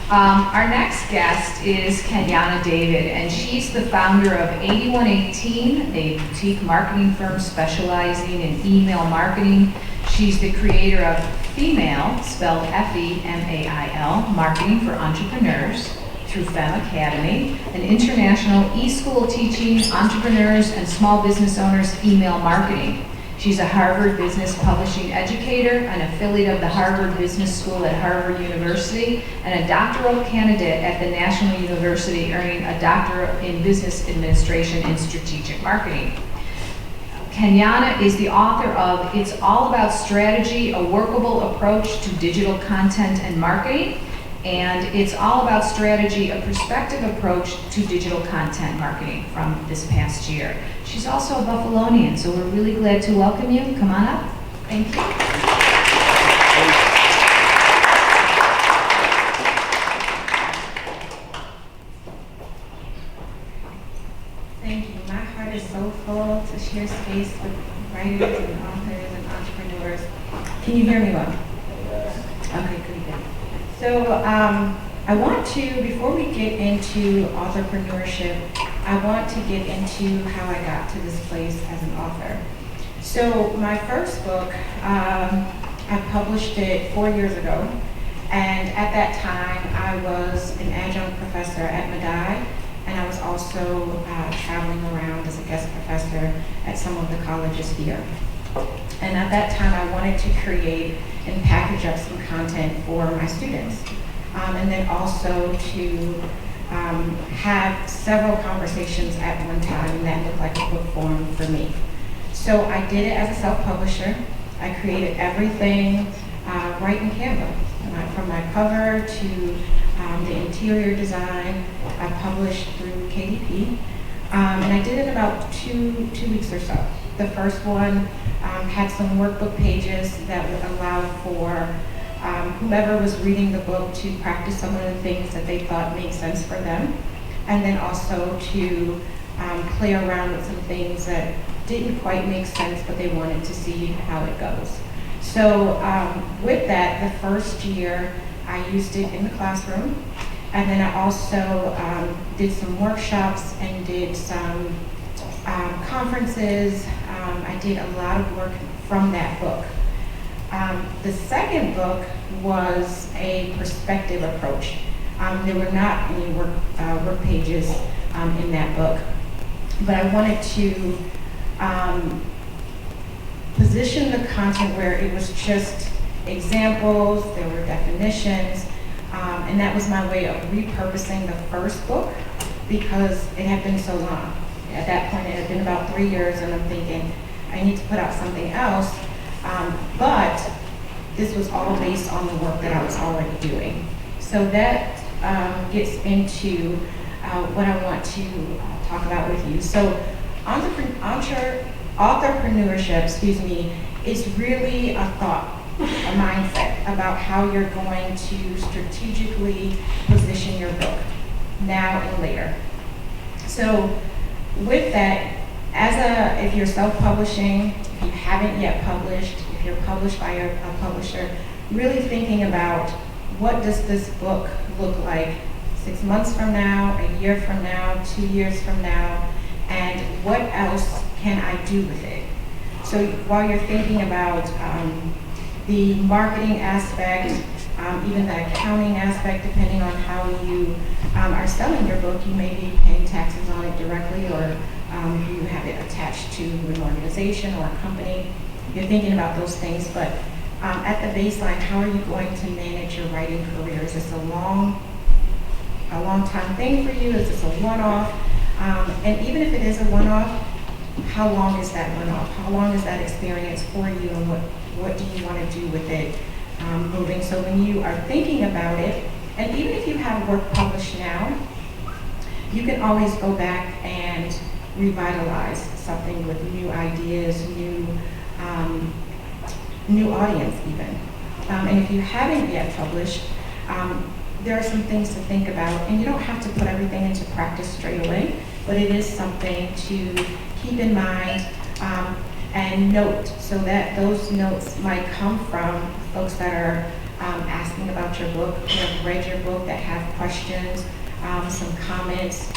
Our next guest is Kenyana David, and she's the founder of 8118, a boutique marketing firm specializing in email marketing. She's the creator of Female, spelled F-E-M-A-I-L, Marketing for Entrepreneurs through Fem Academy, an international e-school teaching entrepreneurs and small business owners email marketing. She's a Harvard Business Publishing educator, an affiliate of the Harvard Business School at Harvard University, and a doctoral candidate at the National University, earning a doctorate in business administration and strategic marketing. Kenyana is the author of It's All About Strategy, a Workable Approach to Digital Content and Marketing, and It's All About Strategy, a Perspective Approach to Digital Content Marketing from this past year. She's also a Buffalonian, so we're really glad to welcome you. Come on up. Thank you. Thank you. My heart is so full to share space with writers and authors and entrepreneurs. Can you hear me well? Okay, good. So I want to, before we get into authorpreneurship, I want to get into how I got to this place as an author. So my first book, I published it 4 years ago, and at that time I was an adjunct professor at Madai, and I was also traveling around as a guest professor at some of the colleges here. And at that time I wanted to create and package up some content for my students, and then also to have several conversations at one time, and that looked like a book form for me. So I did it as a self-publisher. I created everything right in Canva, from my cover to the interior design. I published through KDP, and I did it in about two weeks or so. The first one had some workbook pages that would allow for whomever was reading the book to practice some of the things that they thought made sense for them, and then also to play around with some things that didn't quite make sense, but they wanted to see how it goes. So with that, the first year I used it in the classroom, and then I also did some workshops and did some conferences. I did a lot of work from that book. The second book was a perspective approach. There were not any work pages in that book, but I wanted to position the content where it was just examples, there were definitions, and that was my way of repurposing the first book because it had been so long. At that point, it had been about 3 years, and I'm thinking, I need to put out something else, but this was all based on the work that I was already doing. So that gets into what I want to talk about with you. So authorpreneurship, is really a thought, a mindset about how you're going to strategically position your book now and later. So with that, if you're self-publishing, if you haven't yet published, if you're published by a publisher, really thinking about what does this book look like 6 months from now, a year from now, 2 years from now, and what else can I do with it? So while you're thinking about the marketing aspect, even the accounting aspect, depending on how you are selling your book, you may be paying taxes on it directly, or you have it attached to an organization or a company. You're thinking about those things, but at the baseline, how are you going to manage your writing career? Is this a long time thing for you? Is this a one-off? And even if it is a one-off, how long is that one-off? How long is that experience for you, and what do you want to do with it moving? So when you are thinking about it, and even if you have work published now, you can always go back and revitalize something with new ideas, new audience even. And if you haven't yet published, there are some things to think about, and you don't have to put everything into practice straight away, but it is something to keep in mind and note, so that those notes might come from folks that are asking about your book, who have read your book, that have questions, some comments.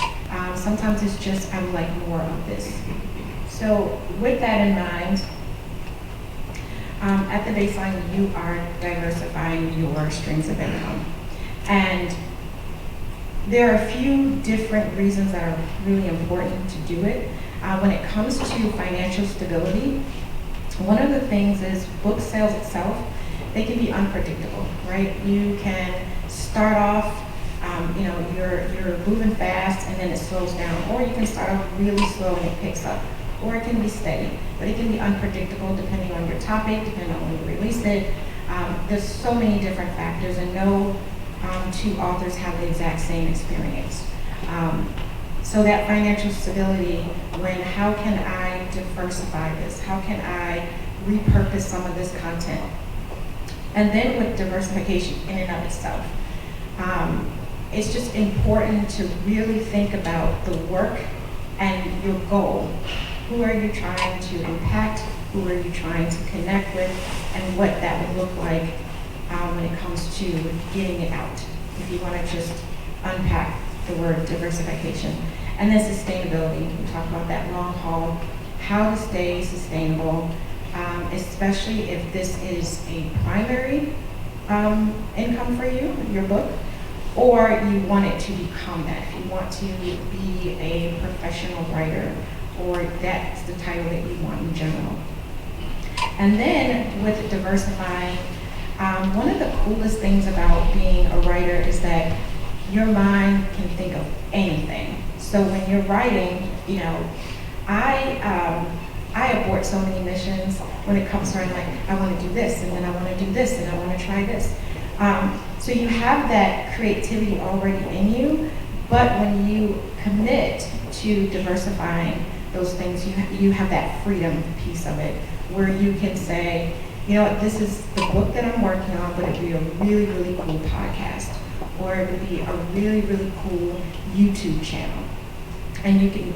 Sometimes it's just, I would like more of this. So with that in mind, at the baseline, you are diversifying your streams of income. And there are a few different reasons that are really important to do it. When it comes to financial stability, one of the things is book sales itself, they can be unpredictable, right? You can start off, you're moving fast and then it slows down, or you can start off really slow and it picks up, or it can be steady, but it can be unpredictable depending on your topic, depending on when you release it. There's so many different factors, and no two authors have the exact same experience. So that financial stability, how can I diversify this? How can I repurpose some of this content? And then with diversification in and of itself, it's just important to really think about the work and your goal. Who are you trying to impact? Who are you trying to connect with? And what that would look like when it comes to getting it out. If you want to just unpack the word diversification. And then sustainability. We talk about that long haul, how to stay sustainable, especially if this is a primary income for you, your book, or you want it to become that. If you want to be a professional writer, or that's the title that you want in general. And then with diversifying, one of the coolest things about being a writer is that your mind can think of anything. So when you're writing, I abort so many missions when it comes to writing, like, I want to do this, and then I want to do this, and I want to try this. So you have that creativity already in you, but when you commit to diversifying those things, you have that freedom piece of it, where you can say, this is the book that I'm working on, but it would be a really, really cool podcast, or it would be a really, really cool YouTube channel. And you can,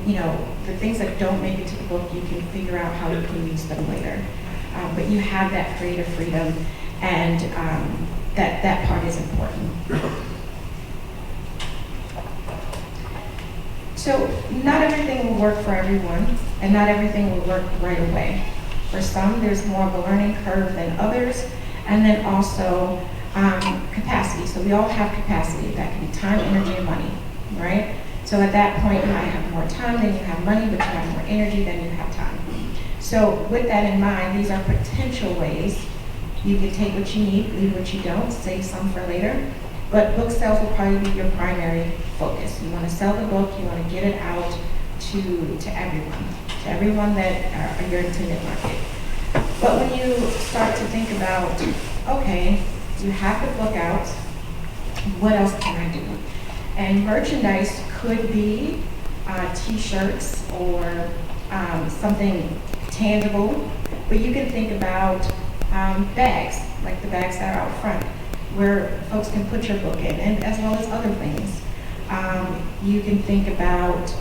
the things that don't make it to the book, you can figure out how you can use them later. But you have that creative freedom, and that part is important. So not everything will work for everyone, and not everything will work right away. For some, there's more of a learning curve than others, and then also capacity. So we all have capacity. That can be time, energy, and money, right? So at that point, you might have more time than you have money, but you have more energy than you have time. So with that in mind, these are potential ways you can take what you need, leave what you don't, save some for later. But book sales will probably be your primary focus. You want to sell the book, you want to get it out to everyone that are your intended market. But when you start to think about, okay, you have the book out, what else can I do? And merchandise could be t-shirts or something tangible, but you can think about bags, like the bags that are out front, where folks can put your book in, and as well as other things. You can think about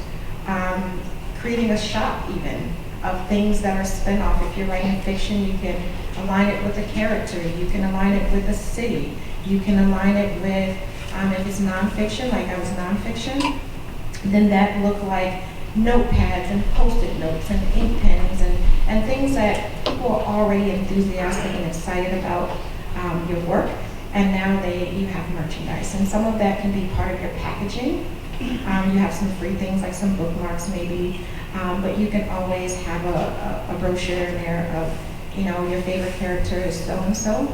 creating a shop even of things that are spin-off. If you're writing fiction, you can align it with a character, you can align it with a city, you can align it with, if it's nonfiction, like I was nonfiction, then that look like notepads and post-it notes and ink pens and things that people are already enthusiastic and excited about your work, and now you have merchandise. And some of that can be part of your packaging. You have some free things like some bookmarks maybe, but you can always have a brochure in there of, your favorite character is so-and-so.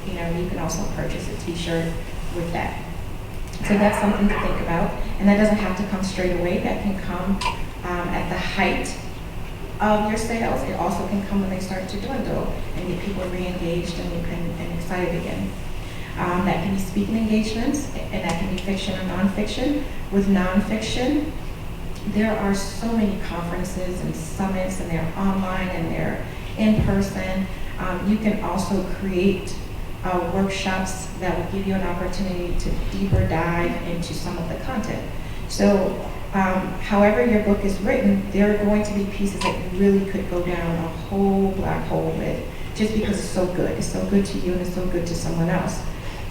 You can also purchase a t-shirt with that. So that's something to think about, and that doesn't have to come straight away. That can come at the height of your sales. It also can come when they start to dwindle and get people re-engaged and excited again. That can be speaking engagements, and that can be fiction or nonfiction. With nonfiction, there are so many conferences and summits, and they're online and they're in person. You can also create workshops that will give you an opportunity to deeper dive into some of the content. So however your book is written, there are going to be pieces that you really could go down a whole black hole with, just because it's so good. It's so good to you and it's so good to someone else.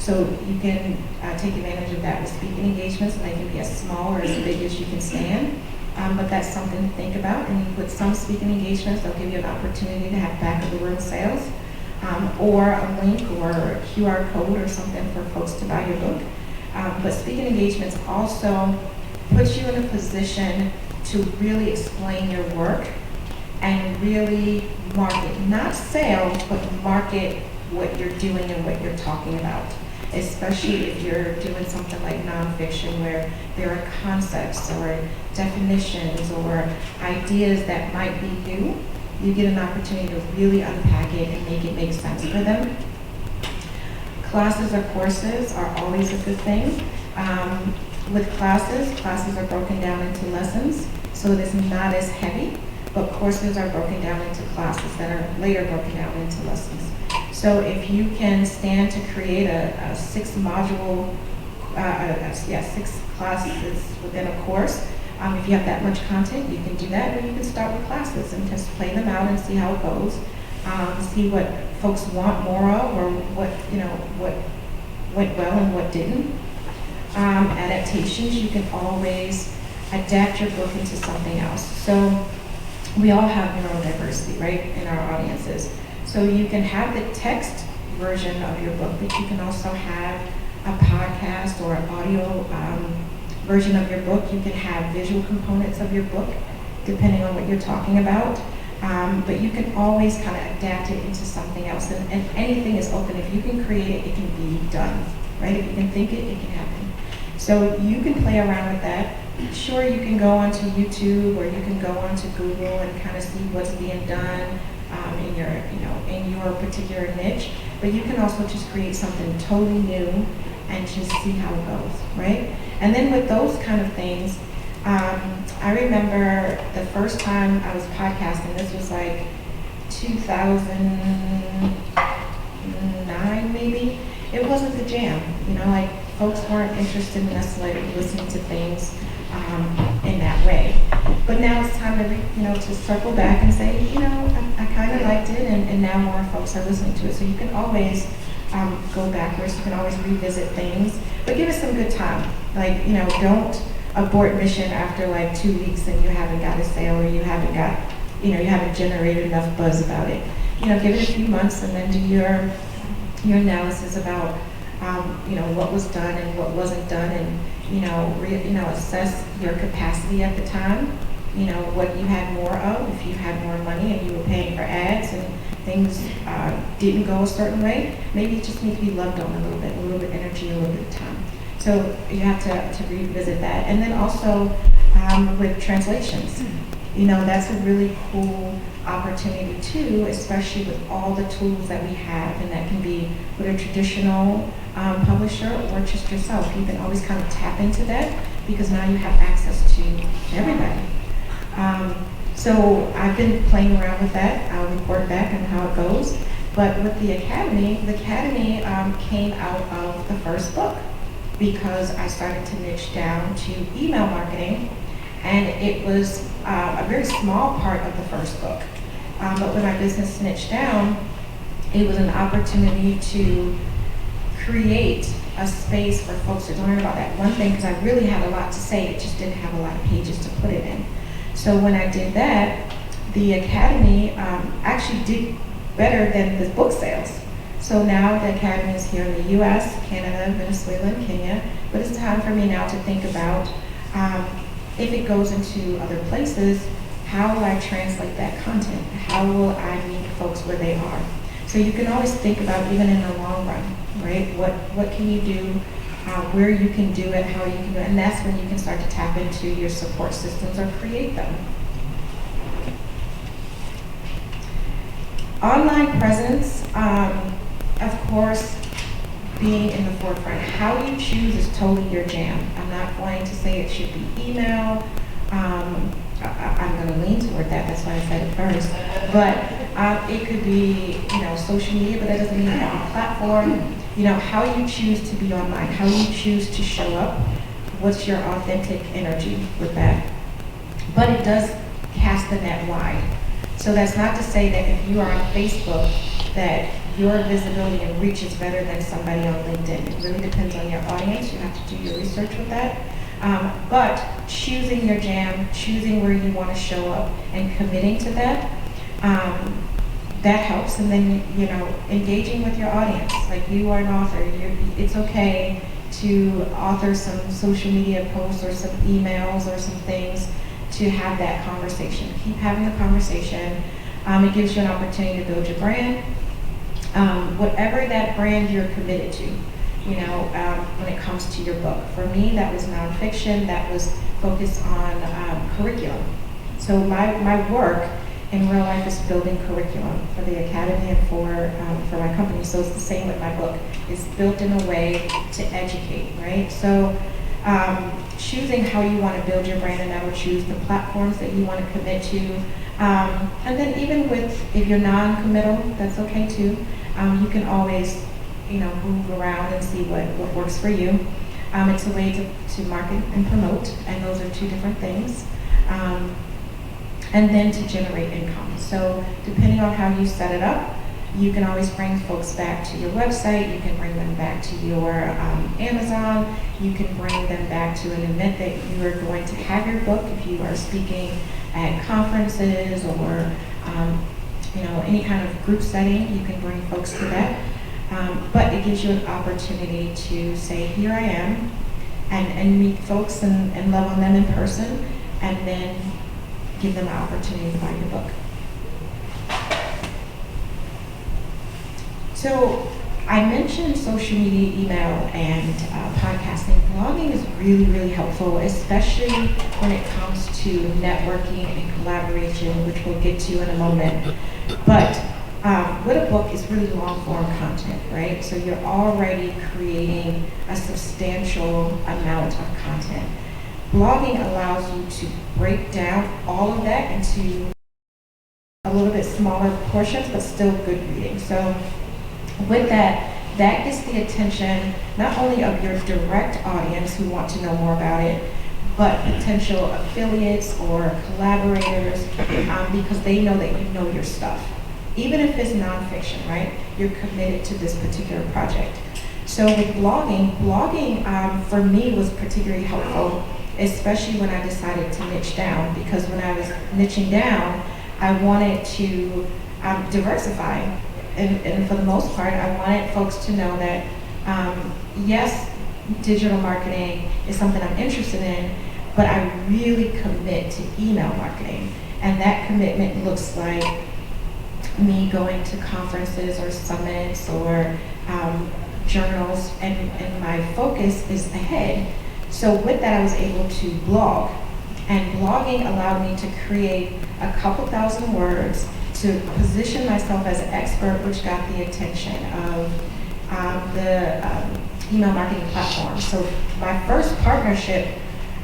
So you can take advantage of that with speaking engagements, and they can be as small or as big as you can stand. But that's something to think about. And with some speaking engagements, they'll give you an opportunity to have back of the room sales, or a link or a QR code or something for folks to buy your book. But speaking engagements also puts you in a position to really explain your work and really market, not sales, but market what you're doing and what you're talking about. Especially if you're doing something like nonfiction where there are concepts or definitions or ideas that might be new, you get an opportunity to really unpack it and make it make sense for them. Classes or courses are always a good thing. With classes are broken down into lessons, so it is not as heavy, but courses are broken down into classes that are later broken down into lessons. So if you can stand to create a 6 module, 6 classes within a course, if you have that much content, you can do that, or you can start with classes and just play them out and see how it goes, see what folks want more of, or what went well and what didn't. Adaptations, you can always adapt your book into something else. So we all have neurodiversity, right, in our audiences. So you can have the text version of your book, but you can also have a podcast or an audio version of your book. You can have visual components of your book, depending on what you're talking about. But you can always kind of adapt it into something else. And anything is open. If you can create it, it can be done, right? If you can think it, it can happen. So you can play around with that. Sure, you can go onto YouTube or you can go onto Google and kind of see what's being done in your particular niche, but you can also just create something totally new and just see how it goes, right? And then with those kind of things, I remember the first time I was podcasting, this was like 2009 maybe, it wasn't the jam, like folks weren't interested necessarily in listening to things in that way. But now it's time to circle back and say, I kind of liked it, and now more folks are listening to it. So you can always go backwards. You can always revisit things, but give it some good time. Like, don't abort mission after like 2 weeks and you haven't got a sale, or you haven't got, you haven't generated enough buzz about it. Give it a few months and then do your analysis about what was done and what wasn't done, and assess your capacity at the time, what you had more of. If you had more money and you were paying for ads and things didn't go a certain way, maybe it just needs to be loved on a little bit energy, a little bit of time. So you have to revisit that. And then also with translations, that's a really cool opportunity too, especially with all the tools that we have, and that can be with a traditional publisher or just yourself. You can always kind of tap into that because now you have access to everybody. So I've been playing around with that. I'll report back on how it goes. But with the Academy came out of the first book because I started to niche down to email marketing, and it was a very small part of the first book. But when my business niched down, it was an opportunity to create a space for folks to learn about that one thing, because I really had a lot to say, it just didn't have a lot of pages to put it in. So when I did that, the Academy actually did better than the book sales. So now the Academy is here in the US, Canada, Venezuela, and Kenya, but it's time for me now to think about if it goes into other places, how will I translate that content? How will I meet folks where they are? So you can always think about, even in the long run, right? What can you do, where you can do it, how you can do it, and that's when you can start to tap into your support systems or create them. Online presence, of course, being in the forefront. How you choose is totally your jam. I'm not going to say it should be email. I'm going to lean toward that. That's why I said it first. But it could be, social media, but that doesn't mean every platform. How you choose to be online, how you choose to show up, what's your authentic energy with that. But it does cast the net wide. So that's not to say that if you are on Facebook that your visibility and reach is better than somebody on LinkedIn. It really depends on your audience. You have to do your research with that. But choosing your jam, choosing where you want to show up, and committing to that, that helps. And then, you know, engaging with your audience. Like, you are an author. It's okay to author some social media posts or some emails or some things to have that conversation. Keep having the conversation. It gives you an opportunity to build your brand. Whatever that brand you're committed to, you know, when it comes to your book. For me, that was nonfiction, that was focused on curriculum. So my work in real life is building curriculum for the academy and for my company. So it's the same with my book. It's built in a way to educate, right? So choosing how you want to build your brand, and that will choose the platforms that you want to commit to. And then even if you're non-committal, that's okay too. You can always, you know, move around and see what works for you. It's a way to market and promote, and those are two different things. And then to generate income. So depending on how you set it up, you can always bring folks back to your website, you can bring them back to your Amazon, you can bring them back to an event that you are going to have your book. If you are speaking at conferences or you know, any kind of group setting, you can bring folks to that. But it gives you an opportunity to say, here I am, and meet folks and love on them in person, and then give them an opportunity to buy your book. So I mentioned social media, email, and podcasting. Blogging is really, really helpful, especially when it comes to networking and collaboration, which we'll get to in a moment. But with a book, it's really long-form content, right? So you're already creating a substantial amount of content. Blogging allows you to break down all of that into a little bit smaller portions, but still good reading. So with that, that gets the attention not only of your direct audience who want to know more about it, but potential affiliates or collaborators, because they know that you know your stuff. Even if it's nonfiction, right? You're committed to this particular project. So with blogging for me was particularly helpful, especially when I decided to niche down, because when I was niching down, I wanted to diversify. And for the most part, I wanted folks to know that, yes, digital marketing is something I'm interested in, but I really commit to email marketing. And that commitment looks like me going to conferences or summits or journals, and my focus is ahead. So with that, I was able to blog. And blogging allowed me to create a couple thousand words to position myself as an expert, which got the attention of the email marketing platform. So my first partnership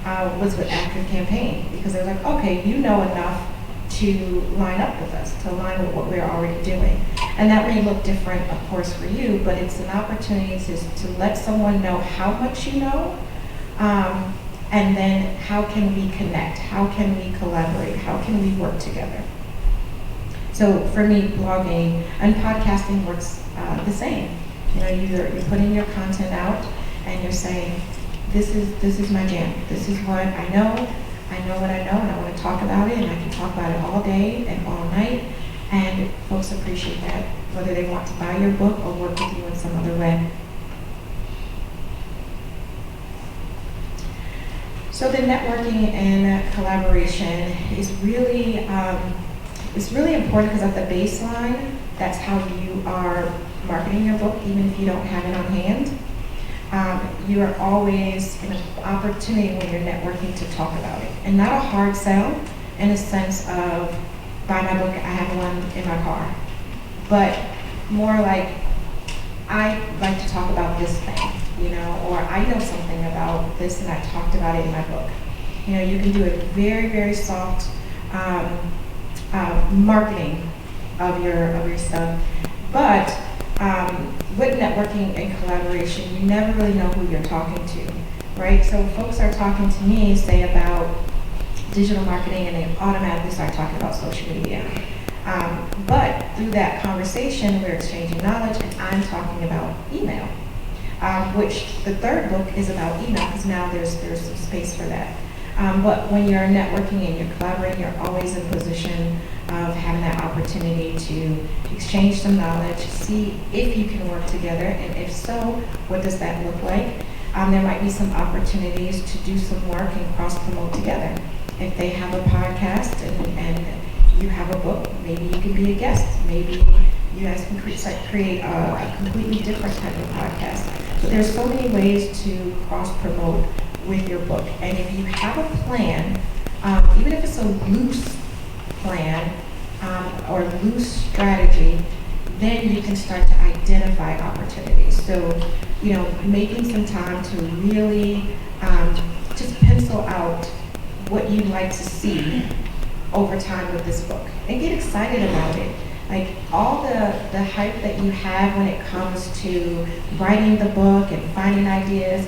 was with Active Campaign, because they were like, okay, you know enough to line up with us, to align with what we're already doing. And that may look different, of course, for you, but it's an opportunity to let someone know how much you know, and then how can we connect, how can we collaborate, how can we work together. So for me, blogging and podcasting works the same. You know, you're putting your content out and you're saying, this is my jam. This is what I know. I know what I know, and I want to talk about it, and I can talk about it all day and all night. And folks appreciate that, whether they want to buy your book or work with you in some other way. So the networking and collaboration is really it's really important, because at the baseline, that's how you are marketing your book, even if you don't have it on hand. You are always in an opportunity when you're networking to talk about it. And not a hard sell in a sense of, buy my book, I have one in my car. But more like, I like to talk about this thing, you know, or I know something about this and I talked about it in my book. You know, you can do a very, very soft marketing of your stuff. But with networking and collaboration, you never really know who you're talking to, right? So folks are talking to me, say, about digital marketing, and they automatically start talking about social media. But through that conversation, we're exchanging knowledge, and I'm talking about email, which the third book is about email, because now there's some space for that. But when you're networking and you're collaborating, you're always in position of having that opportunity to exchange some knowledge, see if you can work together, and if so, what does that look like? There might be some opportunities to do some work and cross-promote together. If they have a podcast and you have a book, maybe you can be a guest. Maybe you guys can create a completely different type of podcast. So there's so many ways to cross-promote with your book. And if you have a plan, even if it's a loose plan or loose strategy, then you can start to identify opportunities. So, making some time to really just pencil out what you'd like to see over time with this book and get excited about it. Like all the hype that you have when it comes to writing the book and finding ideas,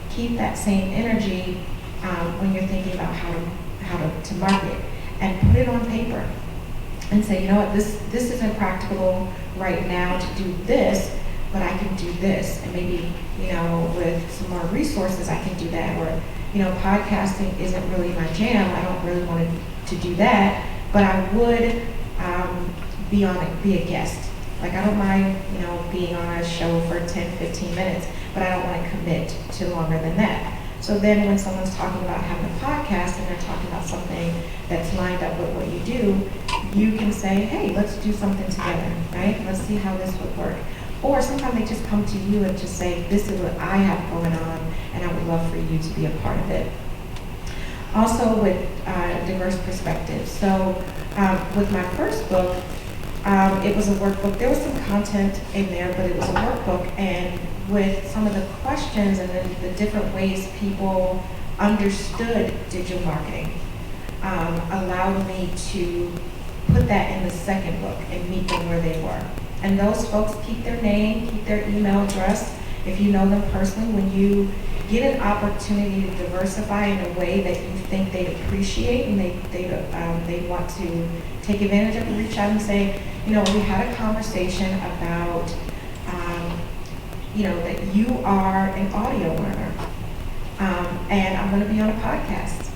keep that same energy when you're thinking about how to market, and put it on paper and say, you know what, this isn't practical right now to do this, but I can do this, and maybe with some more resources I can do that. Or podcasting isn't really my jam. I don't really want to do that, but I would be a guest. Like I don't mind being on a show for 10-15 minutes, but I don't want to commit to longer than that. So then when someone's talking about having a podcast and they're talking about something that's lined up with what you do, you can say, hey, let's do something together, right? Let's see how this would work. Or sometimes they just come to you and just say, this is what I have going on, and I would love for you to be a part of it. Also with diverse perspectives. So with my first book, it was a workbook. There was some content in there, but it was a workbook, and with some of the questions and the different ways people understood digital marketing allowed me to put that in the second book and meet them where they were. And those folks keep their name, keep their email address. If you know them personally, when you get an opportunity to diversify in a way that you think they'd appreciate and they want to take advantage of, reach out and say, we had a conversation about that you are an audio learner, and I'm going to be on a podcast.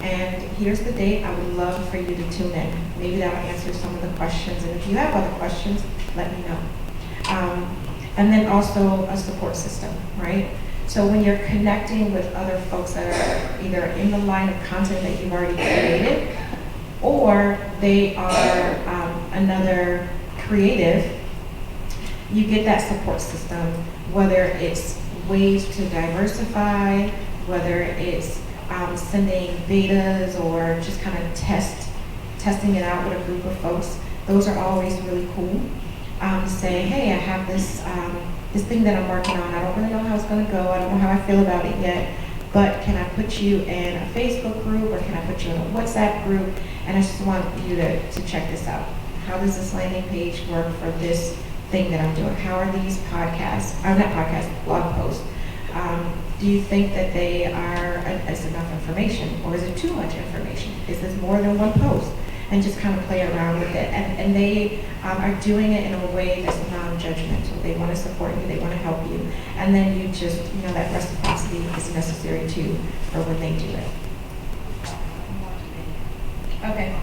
And here's the date. I would love for you to tune in. Maybe that'll answer some of the questions. And if you have other questions, let me know. And then also a support system, right? So when you're connecting with other folks that are either in the line of content that you've already created, or they are another creative, you get that support system, whether it's ways to diversify, whether it's sending betas or just kind of testing it out with a group of folks. Those are always really cool. Say, hey, I have this thing that I'm working on. I don't really know how it's going to go. I don't know how I feel about it yet, but can I put you in a Facebook group, or can I put you in a WhatsApp group? And I just want you to check this out. How does this landing page work for this thing that I'm doing? How are these blog posts? Do you think that they is enough information, or is it too much information? Is this more than one post? And just kind of play around with it. And they are doing it in a way that's non-judgmental. They want to support you, they want to help you. And then you just, that reciprocity is necessary too for when they do it. Okay.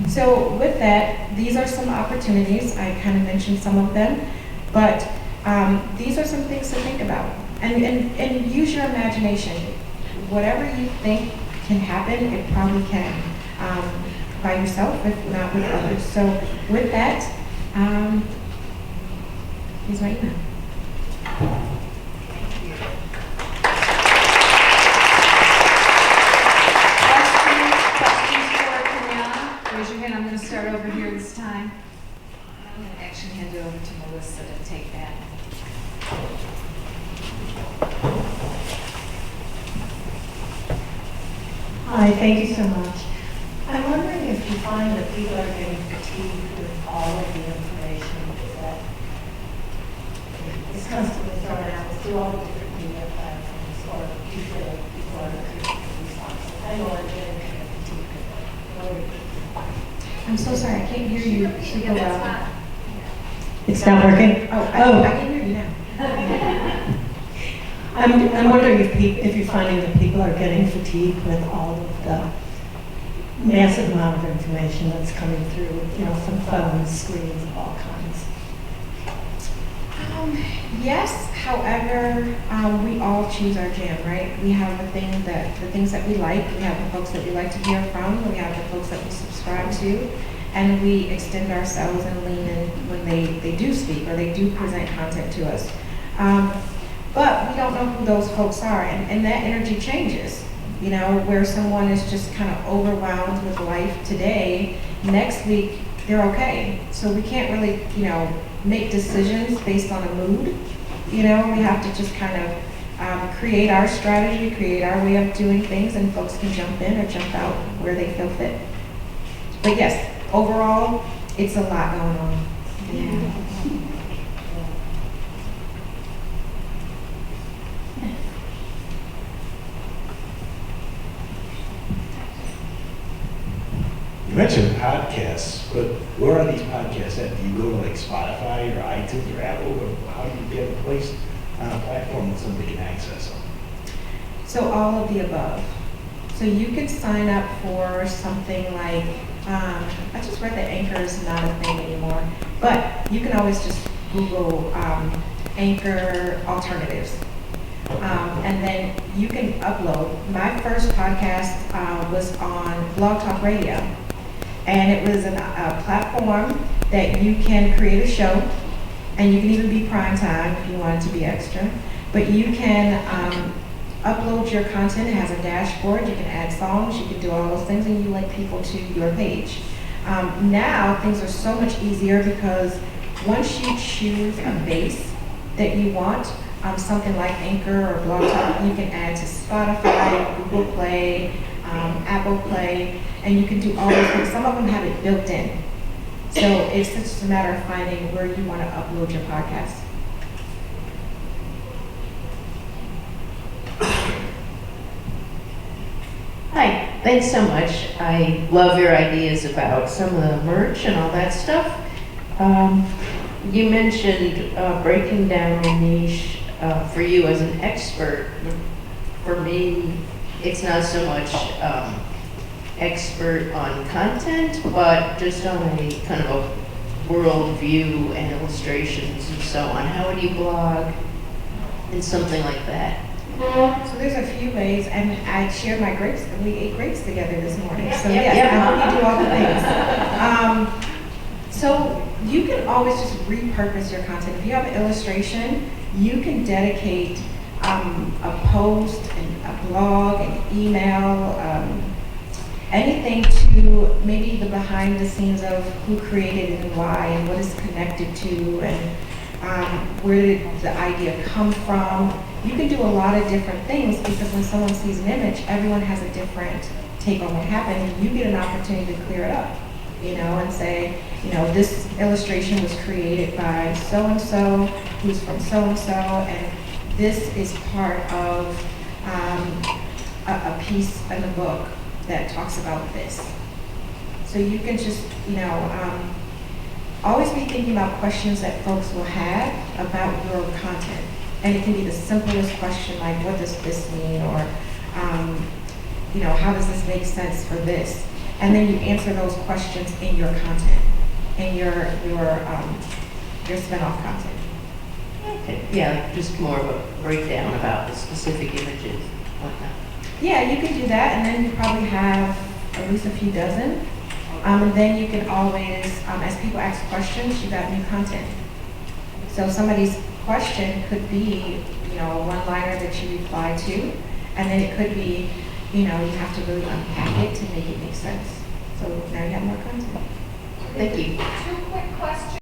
So with that, these are some opportunities. I kind of mentioned some of them, but these are some things to think about. And use your imagination. Whatever you think can happen, it probably can, by yourself, if not with others. So with that, here's my email. Questions for Kenyana? Raise your hand. I'm going to start over here this time. I'm going to actually hand it over to Melissa to take that. Hi, thank you so much. I'm wondering if you find that people are getting fatigued with all of the information that is constantly thrown out through all the different media platforms, or do you feel like people are increasingly responsible? I know I'm getting kind of fatigued with it. I'm so sorry, I can't hear you super well. It's not working? Oh, I can hear you now. I'm wondering if you're finding that people are getting fatigued with all of the massive amount of information that's coming through, from phones, screens of all kinds. Yes, however, we all choose our jam, right? We have the things that we like, we have the folks that we like to hear from, we have the folks that we subscribe to, and we extend ourselves and lean in when they do speak or they do present content to us. But we don't know who those folks are, and that energy changes. Where someone is just kind of overwhelmed with life today, next week they're okay. So we can't really, make decisions based on a mood. We have to just kind of create our strategy, create our way of doing things, and folks can jump in or jump out where they feel fit. But yes, overall, it's a lot going on. Yeah. You mentioned podcasts, but where are these podcasts at? Do you go to like Spotify or iTunes or Apple, or how do you get them placed on a platform that somebody can access them? So all of the above. So you could sign up for something like, I just read that Anchor is not a thing anymore, but you can always just Google Anchor alternatives. And then you can upload. My first podcast was on Blog Talk Radio. And it was a platform that you can create a show, and you can even be prime time if you wanted to be extra. But you can upload your content. It has a dashboard. You can add songs. You can do all those things, and you link people to your page. Now things are so much easier because once you choose a base that you want, something like Anchor or Blog Talk, you can add to Spotify, Google Play, Apple Play, and you can do all those things. Some of them have it built in. So it's just a matter of finding where you want to upload your podcast. Hi, thanks so much. I love your ideas about some of the merch and all that stuff. You mentioned breaking down a niche for you as an expert. For me, it's not so much expert on content, but just on a kind of a world view and illustrations and so on. How would you blog and something like that? So there's a few ways, and I shared my grapes, and we ate grapes together this morning. So yes, I hope you do all the things. So you can always just repurpose your content. If you have an illustration, you can dedicate a post, and a blog, an email, anything to maybe the behind the scenes of who created it and why, and what it's connected to, and where did the idea come from. You can do a lot of different things because when someone sees an image, everyone has a different take on what happened, and you get an opportunity to clear it up, and say, this illustration was created by so-and-so, who's from so-and-so, and this is part of a piece in the book that talks about this. So you can just, always be thinking about questions that folks will have about your content. And it can be the simplest question like, what does this mean? Or, how does this make sense for this? And then you answer those questions in your content, in your spin-off content. Okay. Yeah, just more of a breakdown about the specific images, whatnot. Yeah, you can do that, and then you probably have at least a few dozen. And then you can always, as people ask questions, you got new content. So somebody's question could be, a one-liner that you reply to, and then it could be, you have to really unpack it to make it make sense. So now you have more content. Thank you. Two quick questions.